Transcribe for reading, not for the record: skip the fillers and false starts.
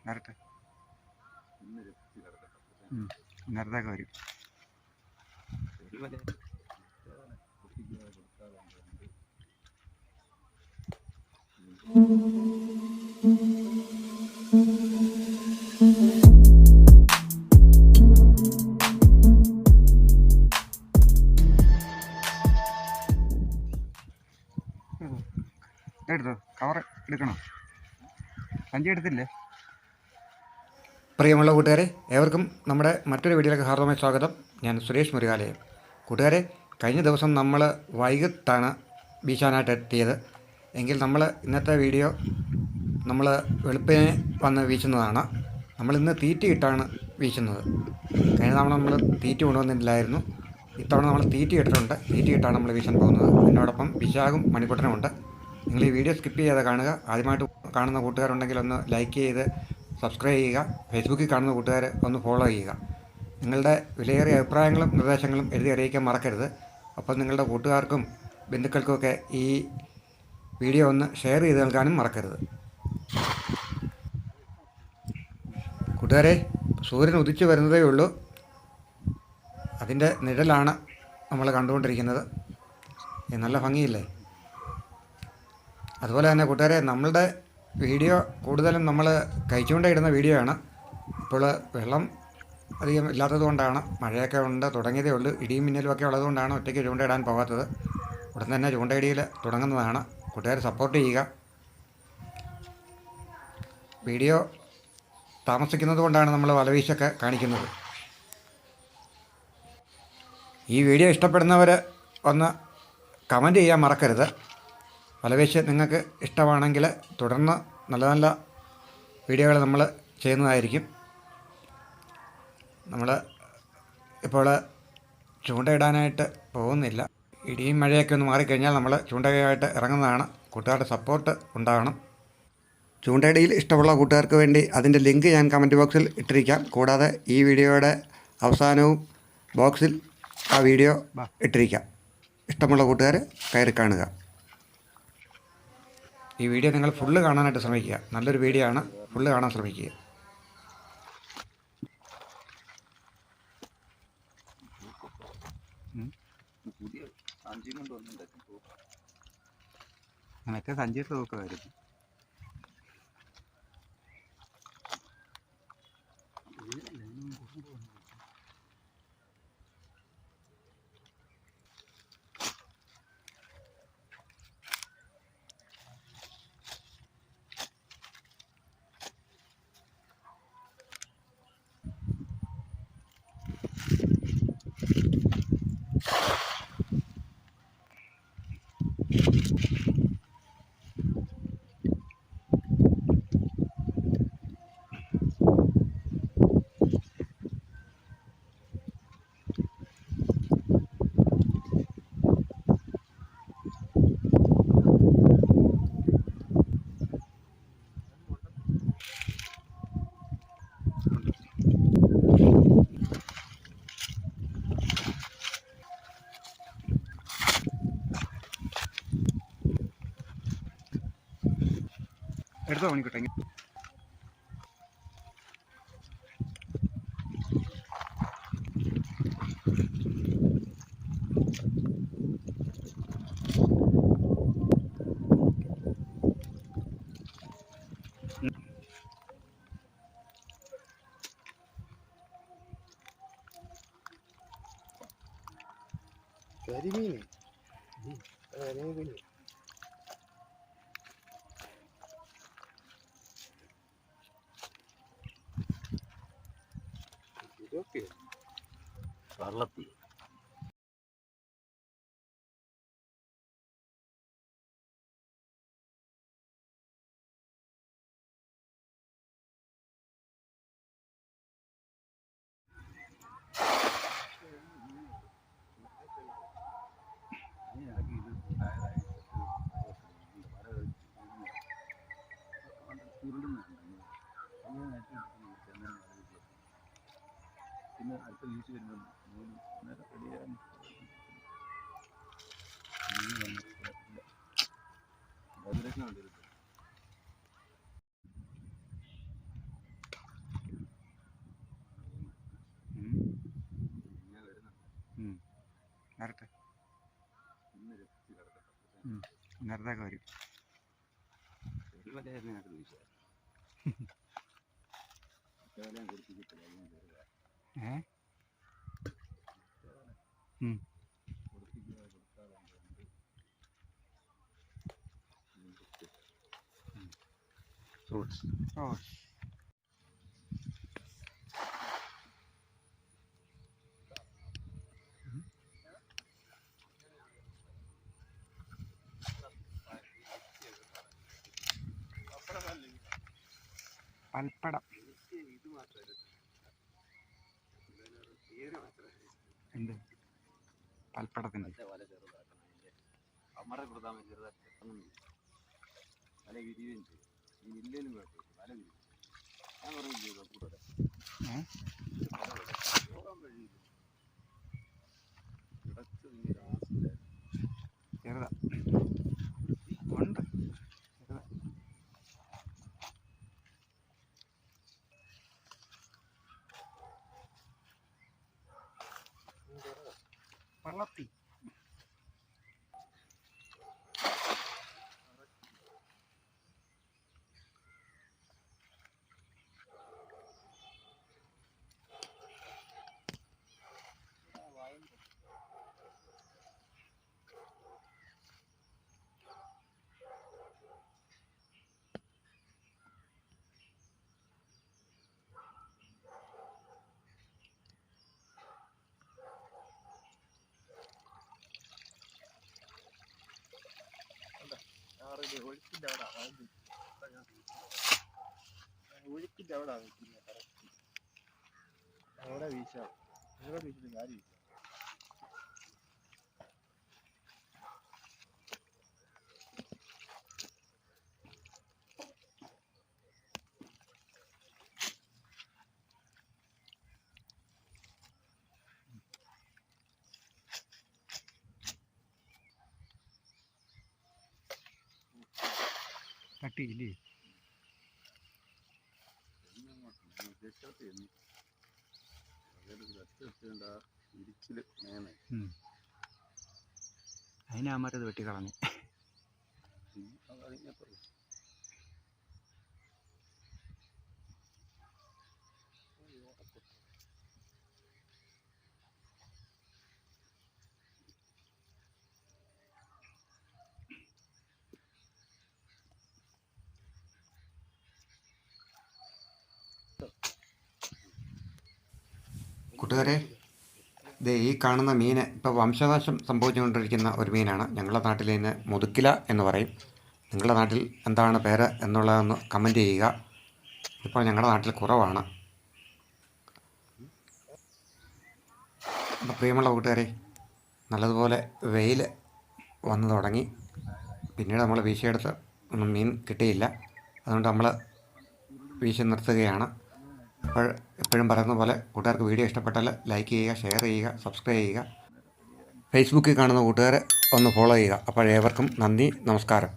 നേരത്തെ നേരത്തൊക്കെ വരും. എടുത്തോ, കവർ എടുക്കണോ? സഞ്ചി എടുത്തില്ലേ? പ്രിയമുള്ള കൂട്ടുകാരെ, ഏവർക്കും നമ്മുടെ മറ്റൊരു വീഡിയോയിലേക്ക് ഹാർദവമായ സ്വാഗതം. ഞാൻ സുരേഷ് മുരുകാലയം. കൂട്ടുകാരെ, കഴിഞ്ഞ ദിവസം നമ്മൾ വൈകിട്ടാണ് വീശാനായിട്ട് എത്തിയത്. എങ്കിൽ നമ്മൾ ഇന്നത്തെ വീഡിയോ നമ്മൾ വെളുപ്പിനെ വന്ന് വീശുന്നതാണ്. നമ്മളിന്ന് തീറ്റയിട്ടാണ് വീശുന്നത്. കഴിഞ്ഞ തവണ നമ്മൾ തീറ്റ കൊണ്ടുവന്നിട്ടില്ലായിരുന്നു. ഇത്തവണ നമ്മൾ തീറ്റ ഇട്ടിട്ടുണ്ട്. തീറ്റയിട്ടാണ് നമ്മൾ വീശാൻ പോകുന്നത്. എന്നോടൊപ്പം വിശാഖും മണിക്കുട്ടനുമുണ്ട്. നിങ്ങൾ ഈ വീഡിയോ സ്കിപ്പ് ചെയ്യാതെ കാണുക. ആദ്യമായിട്ട് കാണുന്ന കൂട്ടുകാരുണ്ടെങ്കിൽ ഒന്ന് ലൈക്ക് ചെയ്ത് സബ്സ്ക്രൈബ് ചെയ്യുക. ഫേസ്ബുക്കിൽ കാണുന്ന കൂട്ടുകാർ ഒന്ന് ഫോളോ ചെയ്യുക. നിങ്ങളുടെ വിലയേറിയ അഭിപ്രായങ്ങളും നിർദ്ദേശങ്ങളും എഴുതി അറിയിക്കാൻ മറക്കരുത്. അപ്പം നിങ്ങളുടെ കൂട്ടുകാർക്കും ബന്ധുക്കൾക്കുമൊക്കെ ഈ വീഡിയോ ഒന്ന് ഷെയർ ചെയ്ത് നൽകാനും മറക്കരുത്. കൂട്ടുകാരെ, സൂര്യൻ ഉദിച്ചു വരുന്നതേ ഉള്ളൂ. അതിൻ്റെ നിഴലാണ് നമ്മൾ കണ്ടുകൊണ്ടിരിക്കുന്നത്. നല്ല ഭംഗിയില്ലേ? അതുപോലെ തന്നെ കൂട്ടുകാരെ, നമ്മളുടെ വീഡിയോ കൂടുതലും നമ്മൾ കൈച്ചൂണ്ടയിടുന്ന വീഡിയോ ആണ്. ഇപ്പോൾ വെള്ളം അധികം ഇല്ലാത്തത് കൊണ്ടാണ്, മഴയൊക്കെ ഉണ്ട്, തുടങ്ങിയതേ ഉള്ളൂ. ഇടിയും മിന്നലും ഒക്കെ ഉള്ളതുകൊണ്ടാണ് ഒറ്റയ്ക്ക് ചൂണ്ടയിടാൻ പോകാത്തത്. ഉടൻ തന്നെ ചൂണ്ടയിടിയിൽ തുടങ്ങുന്നതാണ്. കൂട്ടുകാർ സപ്പോർട്ട് ചെയ്യുക. വീഡിയോ താമസിക്കുന്നത് കൊണ്ടാണ് നമ്മൾ വലവീശൊക്കെ കാണിക്കുന്നത്. ഈ വീഡിയോ ഇഷ്ടപ്പെടുന്നവർ ഒന്ന് കമൻറ്റ് ചെയ്യാൻ മറക്കരുത്. വലവീശ് നിങ്ങൾക്ക് ഇഷ്ടമാണെങ്കിൽ തുടർന്ന് നല്ല നല്ല വീഡിയോകൾ നമ്മൾ ചെയ്യുന്നതായിരിക്കും. നമ്മൾ ഇപ്പോൾ ചൂണ്ടയിടാനായിട്ട് പോകുന്നില്ല. ഇടിയും മഴയൊക്കെ ഒന്ന് മാറിക്കഴിഞ്ഞാൽ നമ്മൾ ചൂണ്ടയായിട്ട് ഇറങ്ങുന്നതാണ്. കൂട്ടുകാരുടെ സപ്പോർട്ട് ഉണ്ടാകണം. ചൂണ്ടയിടയിൽ ഇഷ്ടമുള്ള കൂട്ടുകാർക്ക് വേണ്ടി അതിൻ്റെ ലിങ്ക് ഞാൻ കമൻറ്റ് ബോക്സിൽ ഇട്ടിരിക്കാം. കൂടാതെ ഈ വീഡിയോയുടെ അവസാനവും ബോക്സിൽ ആ വീഡിയോ ഇട്ടിരിക്കാം. ഇഷ്ടമുള്ള കൂട്ടുകാർ കയറി കാണുക. ഈ വീഡിയോ നിങ്ങൾ ഫുള്ള് കാണാനായിട്ട് ശ്രമിക്കുക. നല്ലൊരു വീഡിയോ ആണ്. ഫുള്ള് കാണാൻ ശ്രമിക്കുക. മറ്റേ സഞ്ചിയുടെ തൂക്കമായിരുന്നു. എടുത്തോ മണിക്കൂട്ടെ. കരിമീൻ കരിമീൻ ഇതൊക്കെ വള്ളത്തിൽ പിന്നെ അടുത്ത വീഴ്ച വരുമ്പോൾ റെഡിയാകാൻ നേരത്തെ നേരത്തൊക്കെ വരും. ഒരു വലയായിരുന്നു ഞങ്ങൾക്ക് വീശാൻ. വലയും കൊടുത്തിട്ടില്ല. ഏ ഫ്രൂട്ട്സ് ഓ പൽപ്പടം എന്ത് പൽപ്പടത്തിൻ്റെ വല ചെറുതാക്കണം. അമ്മറ കൊടുത്താൽ മതി. ചെറുതായിട്ട് വല വിരിയുകയും ചെയ്യും. ഈ ഇല്ലേലും കേട്ടോ വല വിരിയും. ഞാൻ പറയും ചെയ്തു കൂടെ പോകാൻ കഴിയില്ല. കിടച്ച് ചെറുതാ ഉണ്ട് ചെറുതാ. പള്ളത്തി ഒഴുക്കിൻ്റെ അവിടെ നിൽക്കുന്നത്. കറക്റ്റ് അവിടെ വീശാം. ഇവിടെ വീശിട്ട് കാര്യം വീശാം. തട്ടിയില്ലേ? അതിനാമരത് വെട്ടിക്കളഞ്ഞു. കൂട്ടുകാരെ, ഇത് ഈ കാണുന്ന മീൻ ഇപ്പോൾ വംശനാശം സംഭവിച്ചുകൊണ്ടിരിക്കുന്ന ഒരു മീനാണ്. ഞങ്ങളുടെ നാട്ടിൽ ഇതിന് മുതുക്കില എന്ന് പറയും. നിങ്ങളുടെ നാട്ടിൽ എന്താണ് പേര് എന്നുള്ളതൊന്ന് കമൻറ്റ് ചെയ്യുക. ഇപ്പോൾ ഞങ്ങളുടെ നാട്ടിൽ കുറവാണ്. അപ്പോൾ പ്രിയമുള്ള കൂട്ടുകാരെ, നല്ലതുപോലെ വെയിൽ വന്നു തുടങ്ങി. പിന്നീട് നമ്മൾ വീശിയെടുത്ത് ഒന്നും മീൻ കിട്ടിയില്ല. അതുകൊണ്ട് നമ്മൾ വീശി നിർത്തുകയാണ്. അപ്പോൾ എപ്പോഴും പറയുന്ന പോലെ കൂട്ടുകാർക്ക് വീഡിയോ ഇഷ്ടപ്പെട്ടാൽ ലൈക്ക് ചെയ്യുക, ഷെയർ ചെയ്യുക, സബ്സ്ക്രൈബ് ചെയ്യുക. ഫേസ്ബുക്കിൽ കാണുന്ന കൂട്ടുകാരെ ഒന്ന് ഫോളോ ചെയ്യുക. അപ്പോൾ ഏവർക്കും നന്ദി, നമസ്കാരം.